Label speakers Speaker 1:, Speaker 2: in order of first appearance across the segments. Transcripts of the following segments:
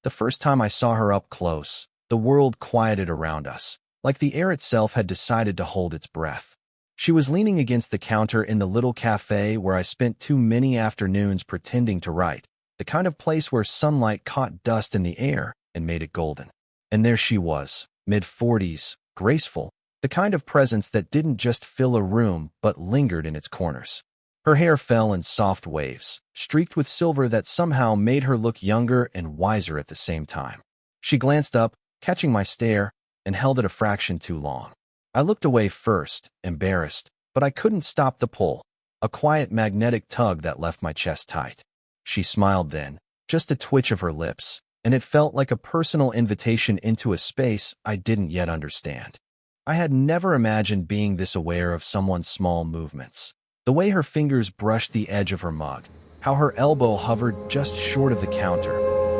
Speaker 1: The first time I saw her up close, the world quieted around us, like the air itself had decided to hold its breath. She was leaning against the counter in the little cafe where I spent too many afternoons pretending to write, the kind of place where sunlight caught dust in the air and made it golden. And there she was, mid-40s, graceful, the kind of presence that didn't just fill a room but lingered in its corners. Her hair fell in soft waves, streaked with silver that somehow made her look younger and wiser at the same time. She glanced up, catching my stare, and held it a fraction too long. I looked away first, embarrassed, but I couldn't stop the pull, a quiet magnetic tug that left my chest tight. She smiled then, just a twitch of her lips, and it felt like a personal invitation into a space I didn't yet understand. I had never imagined being this aware of someone's small movements. The way her fingers brushed the edge of her mug, how her elbow hovered just short of the counter,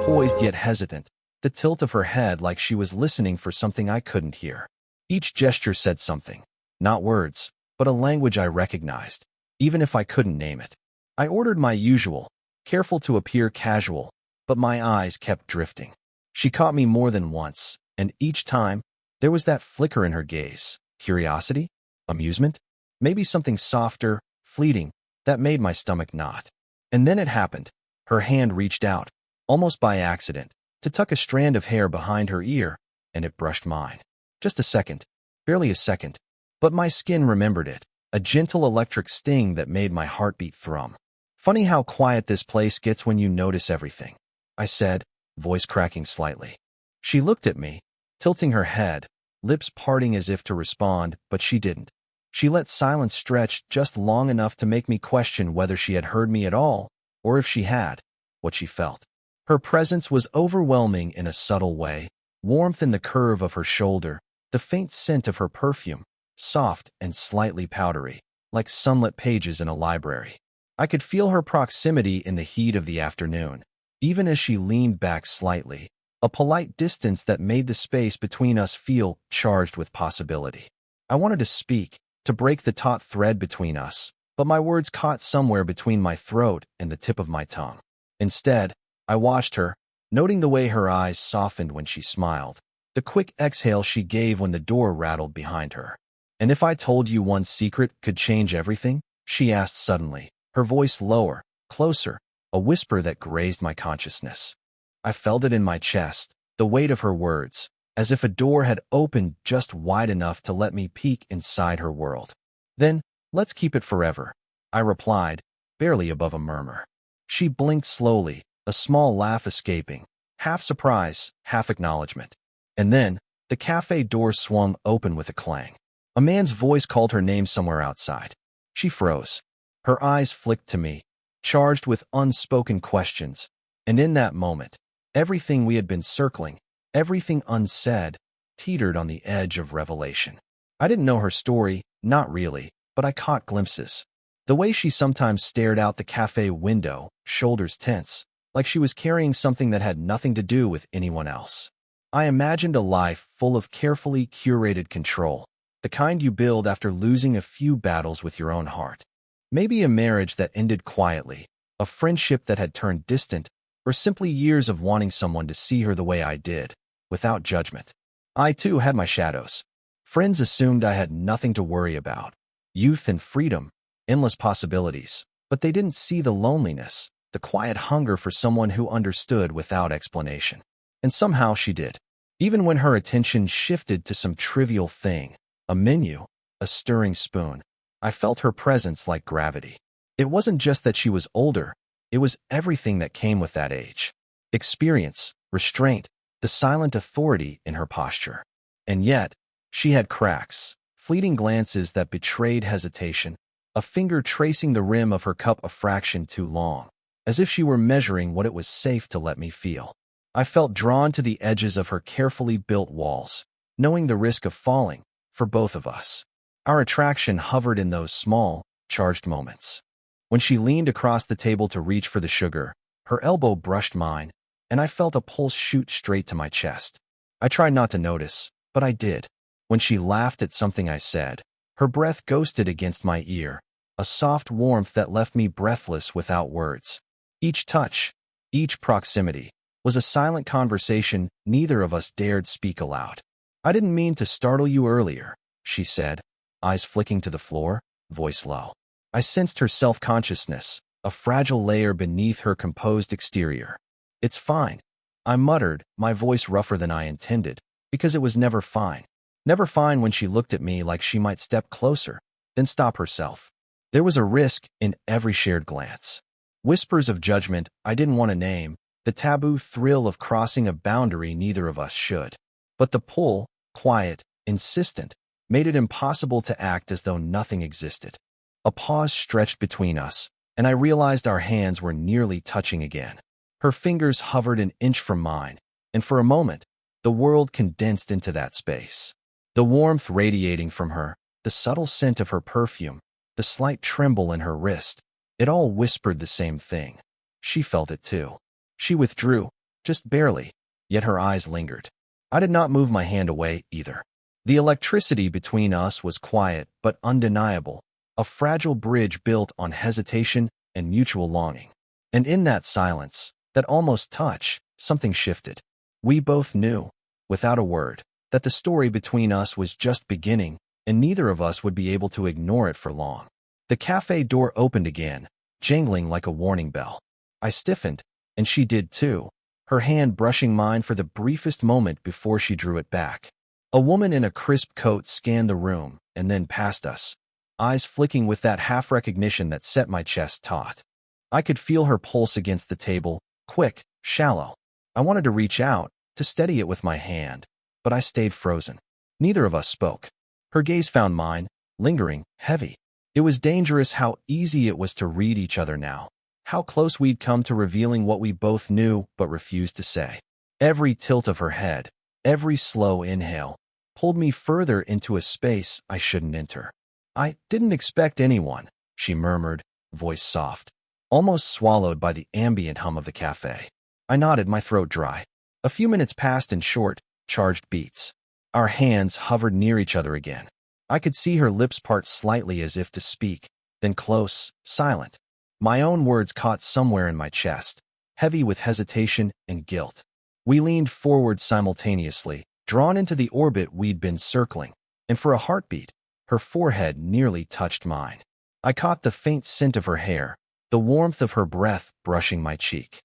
Speaker 1: poised yet hesitant, the tilt of her head like she was listening for something I couldn't hear. Each gesture said something, not words, but a language I recognized, even if I couldn't name it. I ordered my usual, careful to appear casual, but my eyes kept drifting. She caught me more than once, and each time, there was that flicker in her gaze. Curiosity? Amusement? Maybe something softer, fleeting, that made my stomach knot. And then it happened. Her hand reached out, almost by accident, to tuck a strand of hair behind her ear, and it brushed mine. Just a second, barely a second, but my skin remembered it, a gentle electric sting that made my heartbeat thrum. Funny how quiet this place gets when you notice everything, I said, voice cracking slightly. She looked at me, tilting her head, lips parting as if to respond, but she didn't. She let silence stretch just long enough to make me question whether she had heard me at all, or if she had, what she felt. Her presence was overwhelming in a subtle way, warmth in the curve of her shoulder, the faint scent of her perfume, soft and slightly powdery, like sunlit pages in a library. I could feel her proximity in the heat of the afternoon, even as she leaned back slightly, a polite distance that made the space between us feel charged with possibility. I wanted to speak, to break the taut thread between us, but my words caught somewhere between my throat and the tip of my tongue. Instead, I watched her, noting the way her eyes softened when she smiled, the quick exhale she gave when the door rattled behind her. "And if I told you one secret could change everything?" she asked suddenly, her voice lower, closer, a whisper that grazed my consciousness. I felt it in my chest, the weight of her words, as if a door had opened just wide enough to let me peek inside her world. "Then, let's keep it forever," I replied, barely above a murmur. She blinked slowly, a small laugh escaping, half surprise, half acknowledgement. And then, the cafe door swung open with a clang. A man's voice called her name somewhere outside. She froze. Her eyes flicked to me, charged with unspoken questions, and in that moment, everything we had been circling, everything unsaid, teetered on the edge of revelation. I didn't know her story, not really, but I caught glimpses. The way she sometimes stared out the cafe window, shoulders tense, like she was carrying something that had nothing to do with anyone else. I imagined a life full of carefully curated control, the kind you build after losing a few battles with your own heart. Maybe a marriage that ended quietly, a friendship that had turned distant, or simply years of wanting someone to see her the way I did, without judgment. I too had my shadows. Friends assumed I had nothing to worry about. Youth and freedom, endless possibilities, but they didn't see the loneliness, the quiet hunger for someone who understood without explanation. And somehow she did. Even when her attention shifted to some trivial thing, a menu, a stirring spoon, I felt her presence like gravity. It wasn't just that she was older, it was everything that came with that age. Experience, restraint, the silent authority in her posture. And yet, she had cracks, fleeting glances that betrayed hesitation, a finger tracing the rim of her cup a fraction too long, as if she were measuring what it was safe to let me feel. I felt drawn to the edges of her carefully built walls, knowing the risk of falling, for both of us. Our attraction hovered in those small, charged moments. When she leaned across the table to reach for the sugar, her elbow brushed mine, and I felt a pulse shoot straight to my chest. I tried not to notice, but I did. When she laughed at something I said, her breath ghosted against my ear, a soft warmth that left me breathless without words. Each touch, each proximity, was a silent conversation neither of us dared speak aloud. "I didn't mean to startle you earlier," she said, eyes flicking to the floor, voice low. I sensed her self-consciousness, a fragile layer beneath her composed exterior. "It's fine," I muttered, my voice rougher than I intended, because it was never fine. Never fine when she looked at me like she might step closer, then stop herself. There was a risk in every shared glance. Whispers of judgment I didn't want to name, the taboo thrill of crossing a boundary neither of us should. But the pull, quiet, insistent, made it impossible to act as though nothing existed. A pause stretched between us, and I realized our hands were nearly touching again. Her fingers hovered an inch from mine, and for a moment, the world condensed into that space. The warmth radiating from her, the subtle scent of her perfume, the slight tremble in her wrist, it all whispered the same thing. She felt it too. She withdrew, just barely, yet her eyes lingered. I did not move my hand away either. The electricity between us was quiet but undeniable, a fragile bridge built on hesitation and mutual longing. And in that silence, that almost touch, something shifted. We both knew, without a word, that the story between us was just beginning, and neither of us would be able to ignore it for long. The cafe door opened again, jangling like a warning bell. I stiffened, and she did too, her hand brushing mine for the briefest moment before she drew it back. A woman in a crisp coat scanned the room, and then passed us, eyes flicking with that half-recognition that set my chest taut. I could feel her pulse against the table, quick, shallow. I wanted to reach out, to steady it with my hand, but I stayed frozen. Neither of us spoke. Her gaze found mine, lingering, heavy. It was dangerous how easy it was to read each other now, how close we'd come to revealing what we both knew but refused to say. Every tilt of her head, every slow inhale, pulled me further into a space I shouldn't enter. "I didn't expect anyone," she murmured, voice soft, almost swallowed by the ambient hum of the cafe. I nodded, my throat dry. A few minutes passed in short, charged beats. Our hands hovered near each other again. I could see her lips part slightly as if to speak, then close, silent. My own words caught somewhere in my chest, heavy with hesitation and guilt. We leaned forward simultaneously, drawn into the orbit we'd been circling, and for a heartbeat, her forehead nearly touched mine. I caught the faint scent of her hair, the warmth of her breath brushing my cheek.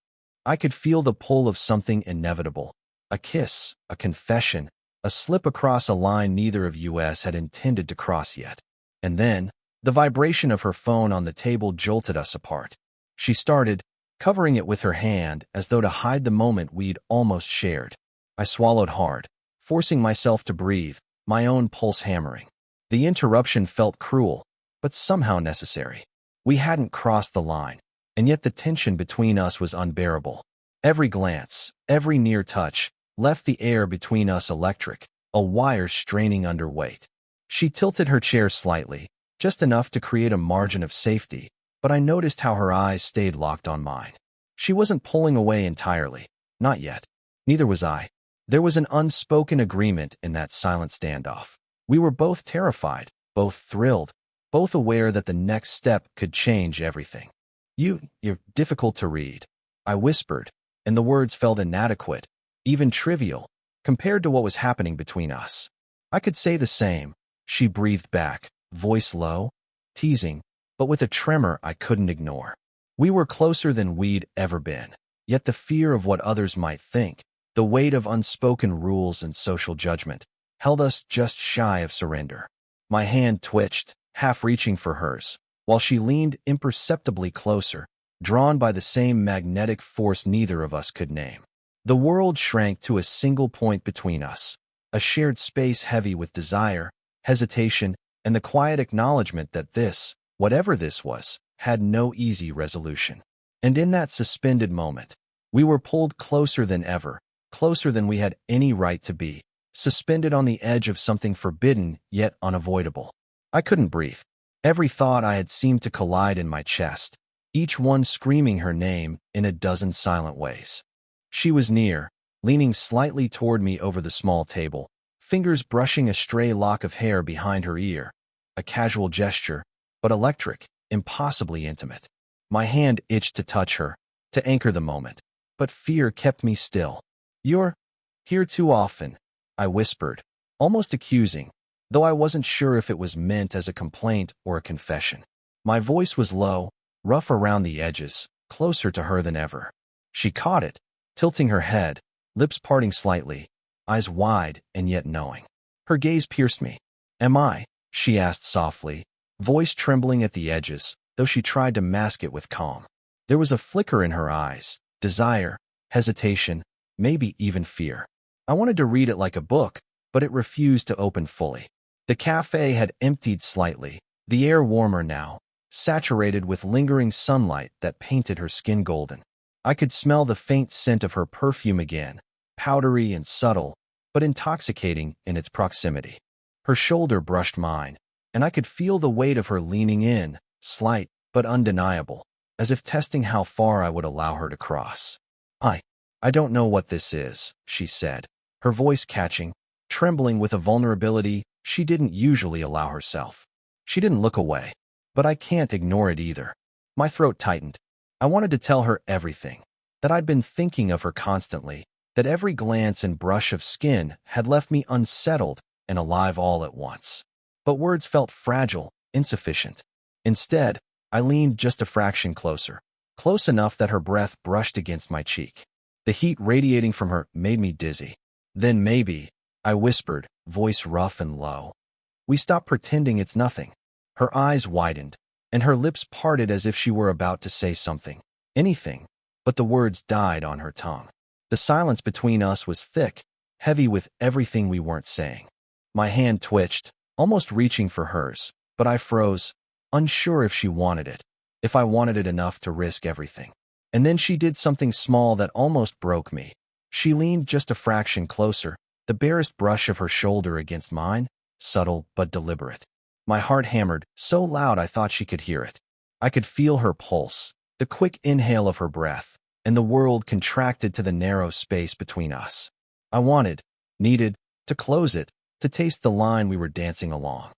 Speaker 1: I could feel the pull of something inevitable, a kiss, a confession, a slip across a line neither of us had intended to cross yet. And then, the vibration of her phone on the table jolted us apart. She started, covering it with her hand as though to hide the moment we'd almost shared. I swallowed hard, forcing myself to breathe, my own pulse hammering. The interruption felt cruel, but somehow necessary. We hadn't crossed the line, and yet the tension between us was unbearable. Every glance, every near touch, left the air between us electric, a wire straining under weight. She tilted her chair slightly, just enough to create a margin of safety, but I noticed how her eyes stayed locked on mine. She wasn't pulling away entirely, not yet. Neither was I. There was an unspoken agreement in that silent standoff. We were both terrified, both thrilled, both aware that the next step could change everything. You're difficult to read," I whispered, and the words felt inadequate, even trivial, compared to what was happening between us. "I could say the same," she breathed back, voice low, teasing, but with a tremor I couldn't ignore. We were closer than we'd ever been, yet the fear of what others might think, the weight of unspoken rules and social judgment, held us just shy of surrender. My hand twitched, half reaching for hers, while she leaned imperceptibly closer, drawn by the same magnetic force neither of us could name. The world shrank to a single point between us, a shared space heavy with desire, hesitation, and the quiet acknowledgement that this, whatever this was, had no easy resolution. And in that suspended moment, we were pulled closer than ever, closer than we had any right to be, suspended on the edge of something forbidden yet unavoidable. I couldn't breathe. Every thought I had seemed to collide in my chest, each one screaming her name in a dozen silent ways. She was near, leaning slightly toward me over the small table, fingers brushing a stray lock of hair behind her ear, a casual gesture, but electric, impossibly intimate. My hand itched to touch her, to anchor the moment, but fear kept me still. "You're here too often," I whispered, almost accusing, though I wasn't sure if it was meant as a complaint or a confession. My voice was low, rough around the edges, closer to her than ever. She caught it, tilting her head, lips parting slightly, eyes wide and yet knowing. Her gaze pierced me. "Am I?" she asked softly, voice trembling at the edges, though she tried to mask it with calm. There was a flicker in her eyes, desire, hesitation, maybe even fear. I wanted to read it like a book, but it refused to open fully. The cafe had emptied slightly, the air warmer now, saturated with lingering sunlight that painted her skin golden. I could smell the faint scent of her perfume again, powdery and subtle, but intoxicating in its proximity. Her shoulder brushed mine, and I could feel the weight of her leaning in, slight but undeniable, as if testing how far I would allow her to cross. I don't know what this is," she said, her voice catching, trembling with a vulnerability she didn't usually allow herself. She didn't look away, but I can't ignore it either. My throat tightened. I wanted to tell her everything, that I'd been thinking of her constantly, that every glance and brush of skin had left me unsettled and alive all at once. But words felt fragile, insufficient. Instead, I leaned just a fraction closer, close enough that her breath brushed against my cheek. The heat radiating from her made me dizzy. "Then maybe," I whispered, voice rough and low. "We stop pretending it's nothing." Her eyes widened, and her lips parted as if she were about to say something, anything, but the words died on her tongue. The silence between us was thick, heavy with everything we weren't saying. My hand twitched, almost reaching for hers, but I froze, unsure if she wanted it, if I wanted it enough to risk everything. And then she did something small that almost broke me. She leaned just a fraction closer, the barest brush of her shoulder against mine, subtle but deliberate. My heart hammered, so loud I thought she could hear it. I could feel her pulse, the quick inhale of her breath, and the world contracted to the narrow space between us. I needed, to close it, to taste the line we were dancing along.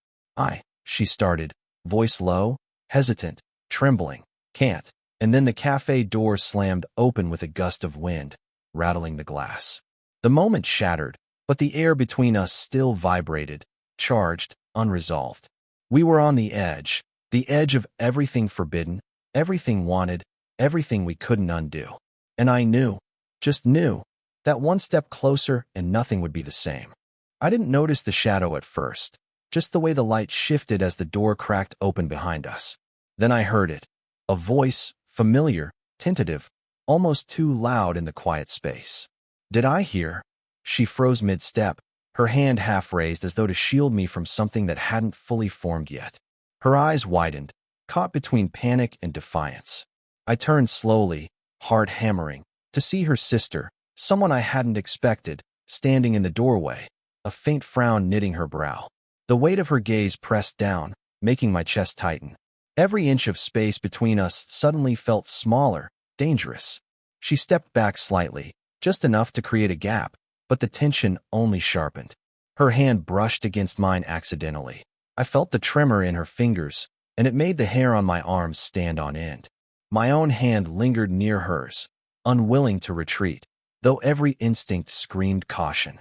Speaker 1: She started, voice low, hesitant, trembling. "Can't." And then the cafe door slammed open with a gust of wind, rattling the glass. The moment shattered, but the air between us still vibrated, charged, unresolved. We were on the edge of everything forbidden, everything wanted, everything we couldn't undo. And I knew, just knew, that one step closer and nothing would be the same. I didn't notice the shadow at first, just the way the light shifted as the door cracked open behind us. Then I heard it, a voice, familiar, tentative, almost too loud in the quiet space. Did I hear? She froze mid-step, her hand half raised as though to shield me from something that hadn't fully formed yet. Her eyes widened, caught between panic and defiance. I turned slowly, heart hammering, to see her sister, someone I hadn't expected, standing in the doorway, a faint frown knitting her brow. The weight of her gaze pressed down, making my chest tighten. Every inch of space between us suddenly felt smaller, dangerous. She stepped back slightly, just enough to create a gap, but the tension only sharpened. Her hand brushed against mine accidentally. I felt the tremor in her fingers, and it made the hair on my arms stand on end. My own hand lingered near hers, unwilling to retreat, though every instinct screamed caution.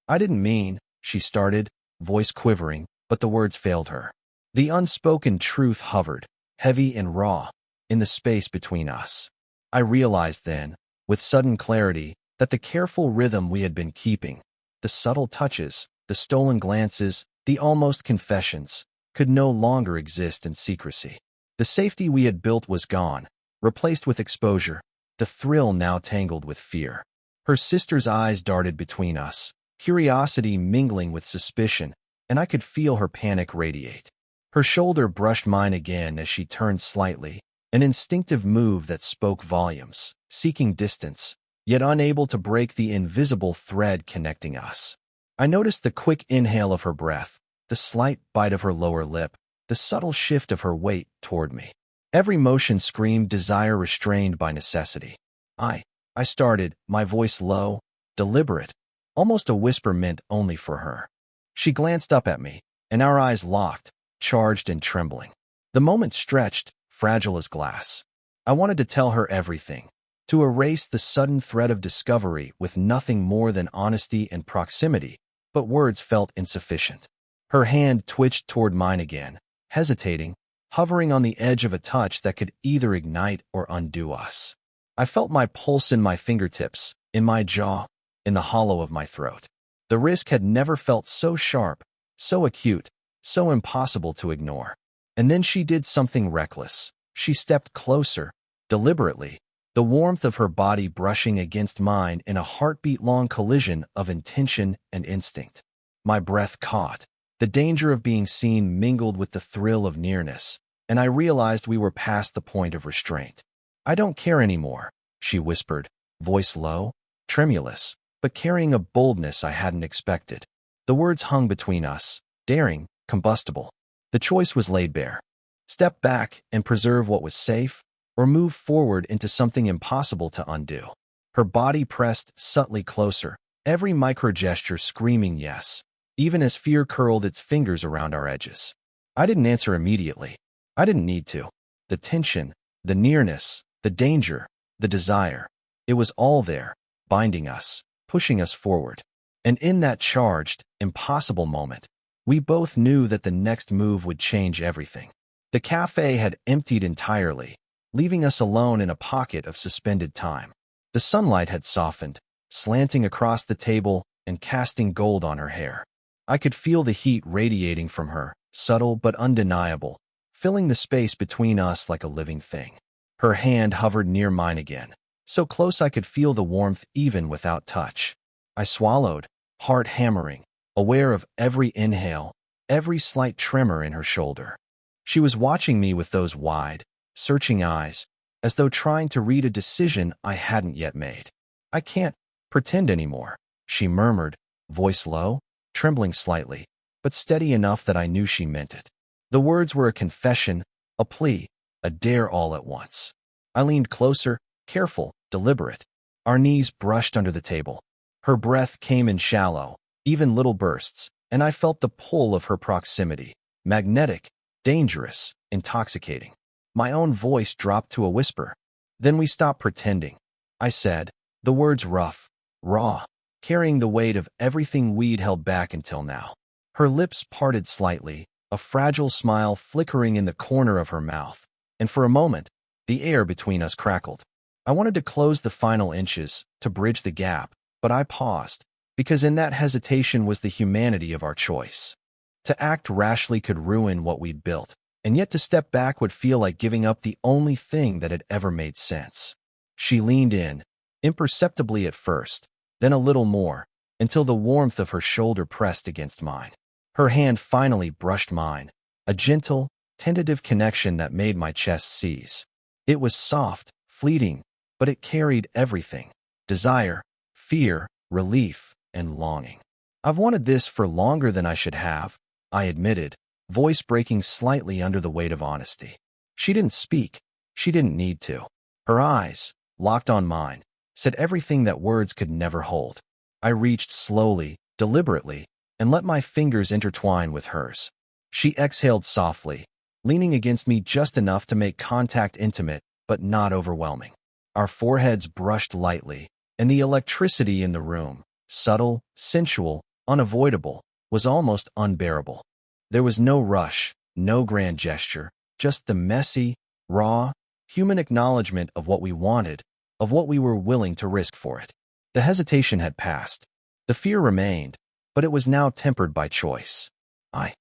Speaker 1: I didn't mean," she started, voice quivering, but the words failed her. The unspoken truth hovered, heavy and raw, in the space between us. I realized then, with sudden clarity, that the careful rhythm we had been keeping, the subtle touches, the stolen glances, the almost confessions, could no longer exist in secrecy. The safety we had built was gone, replaced with exposure, the thrill now tangled with fear. Her sister's eyes darted between us, curiosity mingling with suspicion, and I could feel her panic radiate. Her shoulder brushed mine again as she turned slightly, an instinctive move that spoke volumes, seeking distance, yet unable to break the invisible thread connecting us. I noticed the quick inhale of her breath, the slight bite of her lower lip, the subtle shift of her weight toward me. Every motion screamed desire restrained by necessity. I started, my voice low, deliberate, almost a whisper meant only for her. She glanced up at me, and our eyes locked, charged and trembling. The moment stretched, fragile as glass. I wanted to tell her everything, to erase the sudden threat of discovery with nothing more than honesty and proximity, but words felt insufficient. Her hand twitched toward mine again, hesitating, hovering on the edge of a touch that could either ignite or undo us. I felt my pulse in my fingertips, in my jaw, in the hollow of my throat. The risk had never felt so sharp, so acute, so impossible to ignore. And then she did something reckless. She stepped closer, deliberately, the warmth of her body brushing against mine in a heartbeat-long collision of intention and instinct. My breath caught. The danger of being seen mingled with the thrill of nearness, and I realized we were past the point of restraint. "I don't care anymore," she whispered, voice low, tremulous, but carrying a boldness I hadn't expected. The words hung between us, daring, combustible. The choice was laid bare. Step back and preserve what was safe, or move forward into something impossible to undo. Her body pressed subtly closer, every micro-gesture screaming yes, even as fear curled its fingers around our edges. I didn't answer immediately. I didn't need to. The tension, the nearness, the danger, the desire, it was all there, binding us, pushing us forward. And in that charged, impossible moment, we both knew that the next move would change everything. The cafe had emptied entirely, leaving us alone in a pocket of suspended time. The sunlight had softened, slanting across the table and casting gold on her hair. I could feel the heat radiating from her, subtle but undeniable, filling the space between us like a living thing. Her hand hovered near mine again, so close I could feel the warmth even without touch. I swallowed, heart hammering, aware of every inhale, every slight tremor in her shoulder. She was watching me with those wide, searching eyes, as though trying to read a decision I hadn't yet made. "I can't pretend anymore," she murmured, voice low, trembling slightly, but steady enough that I knew she meant it. The words were a confession, a plea, a dare all at once. I leaned closer, careful, deliberate. Our knees brushed under the table. Her breath came in shallow, even little bursts, and I felt the pull of her proximity, magnetic, dangerous, intoxicating. My own voice dropped to a whisper. "Then we stopped pretending," I said, the words rough, raw, carrying the weight of everything we'd held back until now. Her lips parted slightly, a fragile smile flickering in the corner of her mouth, and for a moment, the air between us crackled. I wanted to close the final inches, to bridge the gap, but I paused, because in that hesitation was the humanity of our choice. To act rashly could ruin what we'd built, and yet to step back would feel like giving up the only thing that had ever made sense. She leaned in, imperceptibly at first, then a little more, until the warmth of her shoulder pressed against mine. Her hand finally brushed mine, a gentle, tentative connection that made my chest seize. It was soft, fleeting, but it carried everything: desire, fear, relief, and longing. "I've wanted this for longer than I should have," I admitted, voice breaking slightly under the weight of honesty. She didn't speak. She didn't need to. Her eyes, locked on mine, said everything that words could never hold. I reached slowly, deliberately, and let my fingers intertwine with hers. She exhaled softly, leaning against me just enough to make contact intimate, but not overwhelming. Our foreheads brushed lightly, and the electricity in the room, subtle, sensual, unavoidable, was almost unbearable. There was no rush, no grand gesture, just the messy, raw, human acknowledgement of what we wanted, of what we were willing to risk for it. The hesitation had passed. The fear remained, but it was now tempered by choice. "I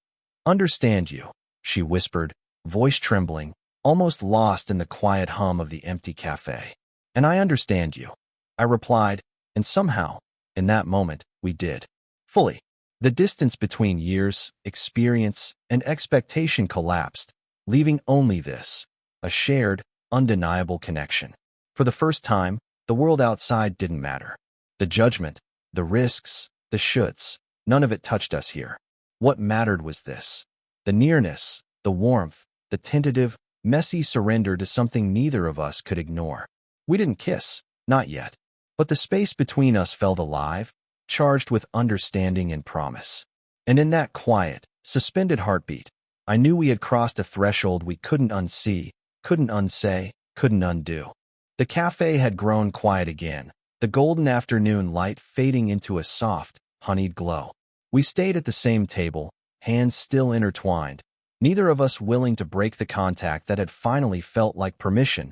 Speaker 1: understand you," she whispered, voice trembling, almost lost in the quiet hum of the empty cafe. "And I understand you," I replied, and somehow, in that moment, we did. Fully. The distance between years, experience, and expectation collapsed, leaving only this: a shared, undeniable connection. For the first time, the world outside didn't matter. The judgment, the risks, the shoulds, none of it touched us here. What mattered was this: the nearness, the warmth, the tentative, messy surrender to something neither of us could ignore. We didn't kiss, not yet, but the space between us felt alive, charged with understanding and promise. And in that quiet, suspended heartbeat, I knew we had crossed a threshold we couldn't unsee, couldn't unsay, couldn't undo. The cafe had grown quiet again, the golden afternoon light fading into a soft, honeyed glow. We stayed at the same table, hands still intertwined, neither of us willing to break the contact that had finally felt like permission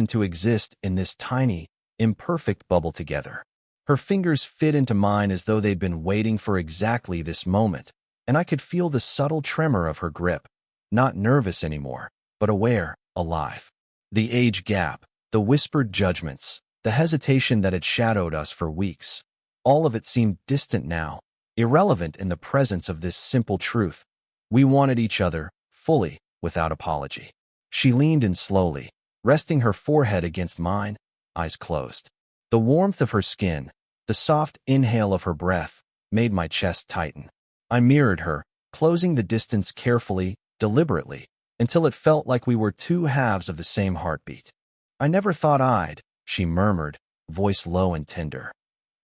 Speaker 1: to exist in this tiny, imperfect bubble together. Her fingers fit into mine as though they'd been waiting for exactly this moment, and I could feel the subtle tremor of her grip, not nervous anymore, but aware, alive. The age gap, the whispered judgments, the hesitation that had shadowed us for weeks, all of it seemed distant now, irrelevant in the presence of this simple truth. We wanted each other, fully, without apology. She leaned in slowly, resting her forehead against mine, eyes closed. The warmth of her skin, the soft inhale of her breath, made my chest tighten. I mirrored her, closing the distance carefully, deliberately, until it felt like we were two halves of the same heartbeat. "I never thought I'd," she murmured, voice low and tender,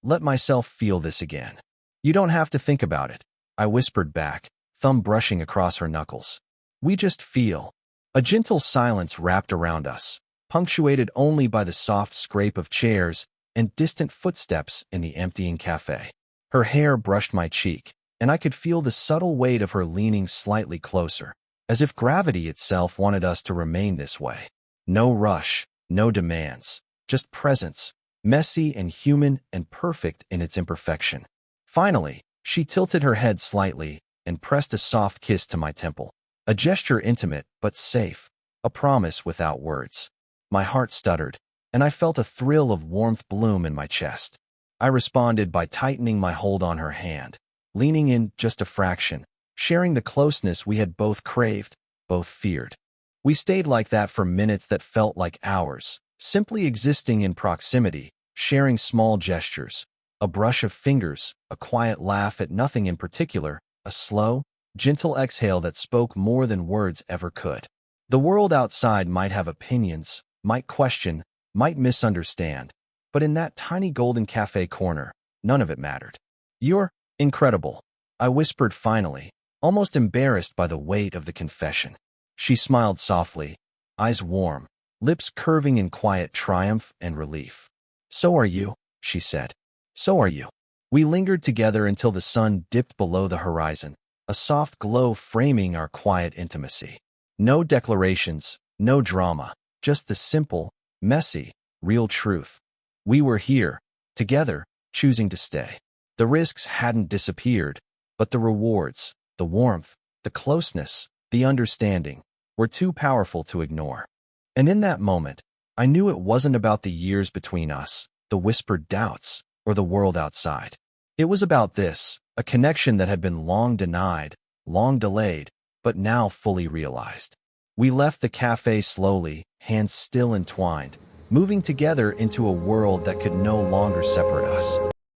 Speaker 1: "let myself feel this again." "You don't have to think about it," I whispered back, thumb brushing across her knuckles. "We just feel." A gentle silence wrapped around us, punctuated only by the soft scrape of chairs and distant footsteps in the emptying cafe. Her hair brushed my cheek, and I could feel the subtle weight of her leaning slightly closer, as if gravity itself wanted us to remain this way. No rush, no demands, just presence, messy and human and perfect in its imperfection. Finally, she tilted her head slightly and pressed a soft kiss to my temple, a gesture intimate but safe, a promise without words. My heart stuttered, and I felt a thrill of warmth bloom in my chest. I responded by tightening my hold on her hand, leaning in just a fraction, sharing the closeness we had both craved, both feared. We stayed like that for minutes that felt like hours, simply existing in proximity, sharing small gestures, a brush of fingers, a quiet laugh at nothing in particular, a slow, gentle exhale that spoke more than words ever could. The world outside might have opinions, might question, might misunderstand, but in that tiny golden cafe corner, none of it mattered. "You're incredible," I whispered finally, almost embarrassed by the weight of the confession. She smiled softly, eyes warm, lips curving in quiet triumph and relief. "So are you," she said. "So are you." We lingered together until the sun dipped below the horizon, a soft glow framing our quiet intimacy. No declarations, no drama, just the simple, messy, real truth. We were here, together, choosing to stay. The risks hadn't disappeared, but the rewards, the warmth, the closeness, the understanding, were too powerful to ignore. And in that moment, I knew it wasn't about the years between us, the whispered doubts, or the world outside. It was about this, a connection that had been long denied, long delayed, but now fully realized. We left the cafe slowly, hands still entwined, moving together into a world that could no longer separate us.